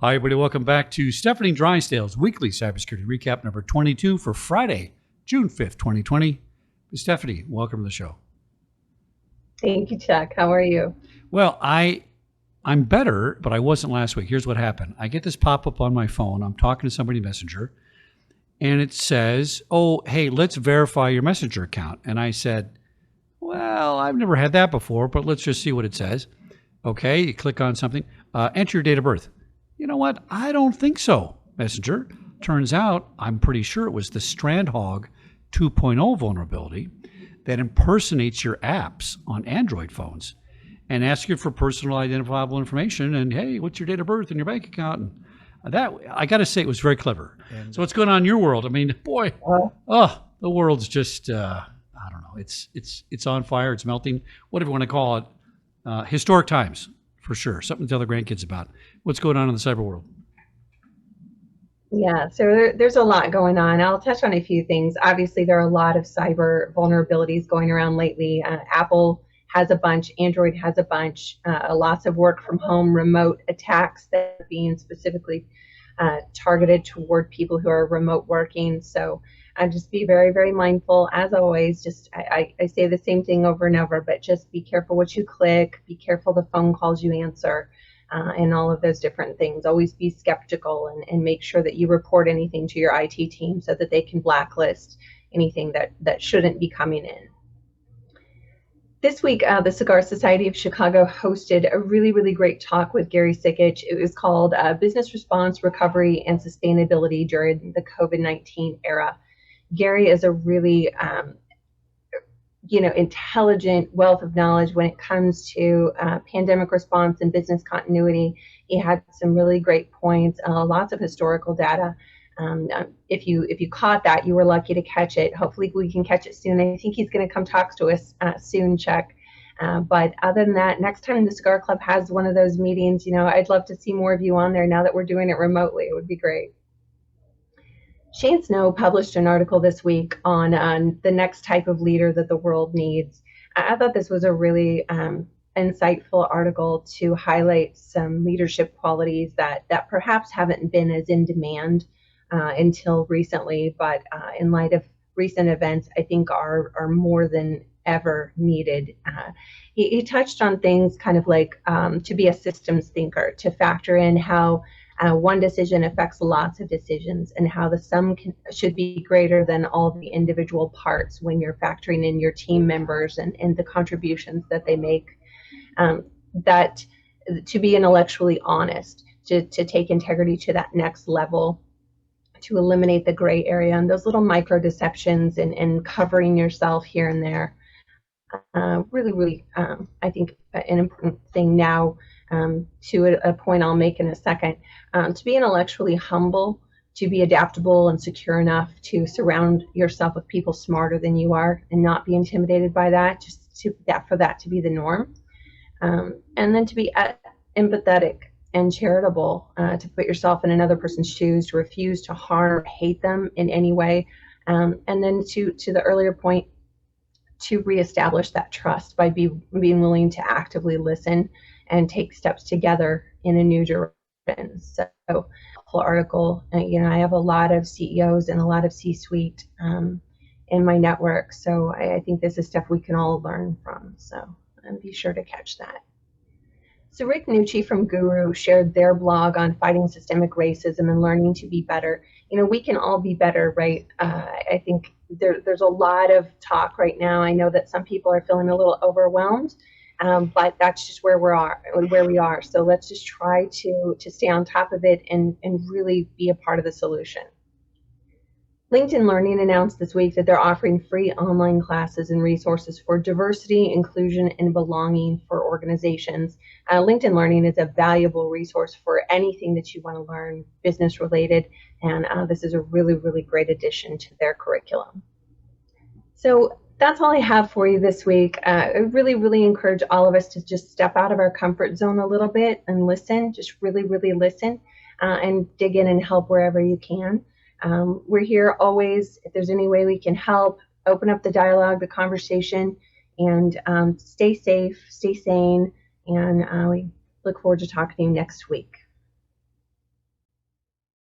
Hi, everybody. Welcome back to Stefanie Drysdale's weekly cybersecurity recap number 22 for Friday, June 5th, 2020. Stefanie, welcome to the show. Thank you, Chuck. How are you? Well, I'm better, but I wasn't last week. Here's what happened. I get this pop-up on my phone. I'm talking to somebody in Messenger, and it says, oh, hey, let's verify your Messenger account. And I said, well, I've never had that before, but let's just see what it says. Okay, you click on something. Enter your date of birth. You know what? I don't think so, Messenger. Turns out, I'm pretty sure it was the Strandhog 2.0 vulnerability that impersonates your apps on Android phones and asks you for personal identifiable information and, hey, what's your date of birth and your bank account? And that, I got to say, it was very clever. And so what's going on in your world? I mean, boy, the world's just, I don't know. It's on fire. It's melting. Whatever you want to call it. Historic times. For sure. Something to tell the grandkids about. What's going on in the cyber world? Yeah, so there's a lot going on. I'll touch on a few things. Obviously, there are a lot of cyber vulnerabilities going around lately. Apple has a bunch. Android has a bunch. Lots of work from home, remote attacks that are being specifically targeted toward people who are remote working. So just be very, very mindful. As always, just I say the same thing over and over, but just be careful what you click, be careful the phone calls you answer, and all of those different things. Always be skeptical and make sure that you report anything to your IT team so that they can blacklist anything that shouldn't be coming in. This week, the Cigar Society of Chicago hosted a really, really great talk with Gary Sikich. It was called Business Response, Recovery, and Sustainability During the COVID-19 Era. Gary is a really, intelligent wealth of knowledge when it comes to pandemic response and business continuity. He had some really great points, lots of historical data. If you caught that, you were lucky to catch it. Hopefully we can catch it soon. I think he's going to come talk to us soon, Chuck. But other than that, next time the Cigar Club has one of those meetings, I'd love to see more of you on there now that we're doing it remotely. It would be great. Shane Snow published an article this week on the next type of leader that the world needs. I thought this was a really insightful article to highlight some leadership qualities that perhaps haven't been as in demand until recently, but in light of recent events, I think are more than ever needed. He touched on things kind of like to be a systems thinker, to factor in how one decision affects lots of decisions and how the sum should be greater than all the individual parts when you're factoring in your team members and the contributions that they make. That to be intellectually honest, to take integrity to that next level, to eliminate the gray area and those little micro deceptions and covering yourself here and there. Really, I think an important thing now, to a point I'll make in a second, to be intellectually humble, to be adaptable and secure enough to surround yourself with people smarter than you are and not be intimidated by that, for that to be the norm. And then to be empathetic and charitable, to put yourself in another person's shoes, to refuse to harm or hate them in any way. And then to the earlier point, to reestablish that trust by being willing to actively listen and take steps together in a new direction. So, whole article, I have a lot of CEOs and a lot of C-suite in my network, so I think this is stuff we can all learn from. So, be sure to catch that. So Rick Nucci from Guru shared their blog on fighting systemic racism and learning to be better. We can all be better, right? I think there's a lot of talk right now. I know that some people are feeling a little overwhelmed, but that's just where we are. So let's just try to stay on top of it and really be a part of the solution. LinkedIn Learning announced this week that they're offering free online classes and resources for diversity, inclusion, and belonging for organizations. LinkedIn Learning is a valuable resource for anything that you want to learn business related, and this is a really, really great addition to their curriculum. So that's all I have for you this week. I really, really encourage all of us to just step out of our comfort zone a little bit and listen, just really, really listen, and dig in and help wherever you can. We're here always. If there's any way we can help, open up the dialogue, the conversation, and stay safe, stay sane, and we look forward to talking to you next week.